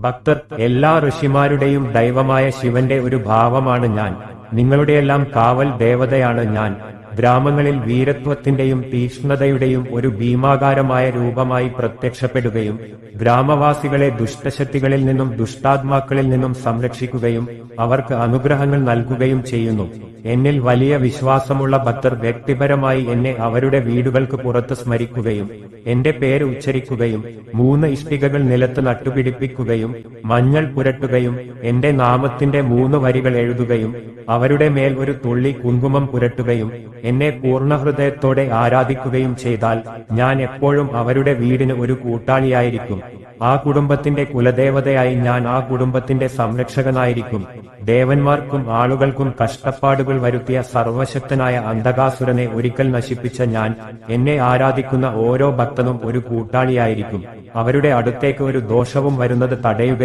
ഭക്തർ, എല്ലാ ഋഷിമാരുടെയും ദൈവമായ ശിവന്റെ ഒരു ഭാവമാണ് ഞാൻ. നിങ്ങളുടെയെല്ലാം കാവൽ ദേവതയാണ് ഞാൻ. ഗ്രാമങ്ങളിൽ വീരത്വത്തിന്റെയും തീക്ഷ്ണതയുടെയും ഒരു ഭീമാകാരമായ രൂപമായി പ്രത്യക്ഷപ്പെടുകയും ഗ്രാമവാസികളെ ദുഷ്ടശക്തികളിൽ നിന്നും ദുഷ്ടാത്മാക്കളിൽ നിന്നും സംരക്ഷിക്കുകയും അവർക്ക് അനുഗ്രഹങ്ങൾ നൽകുകയും ചെയ്യുന്നു. എന്നിൽ വലിയ വിശ്വാസമുള്ള ഭക്തർ വ്യക്തിപരമായി എന്നെ അവരുടെ വീടുകൾക്ക് പുറത്ത് സ്മരിക്കുകയും എന്റെ പേര് ഉച്ചരിക്കുകയും 3 ഇഷ്ടികകൾ നിലത്ത് നട്ടുപിടിപ്പിക്കുകയും മഞ്ഞൾ പുരട്ടുകയും എന്റെ നാമത്തിന്റെ 3 വരികൾ എഴുതുകയും അവരുടെ മേൽ ഒരു തുള്ളി കുങ്കുമം പുരട്ടുകയും എന്നെ പൂർണ്ണഹൃദയത്തോടെ ആരാധിക്കുകയും ചെയ്താൽ ഞാൻ എപ്പോഴും അവരുടെ വീടിന് ഒരു കൂട്ടാളിയായിരിക്കും. ആ കുടുംബത്തിന്റെ കുലദേവതയായി ഞാൻ ആ കുടുംബത്തിന്റെ സംരക്ഷകനായിരിക്കും. ദേവന്മാർക്കും ആളുകൾക്കും കഷ്ടപ്പാടുകൾ വരുത്തിയ സർവശക്തനായ അന്ധകാസുരനെ ഒരിക്കൽ നശിപ്പിച്ച ഞാൻ എന്നെ ആരാധിക്കുന്ന ഓരോ ഭക്തനും ഒരു കൂട്ടാളിയായിരിക്കും. അവരുടെ അടുത്തേക്ക് ഒരു ദോഷവും വരുന്നത് തടയുകയും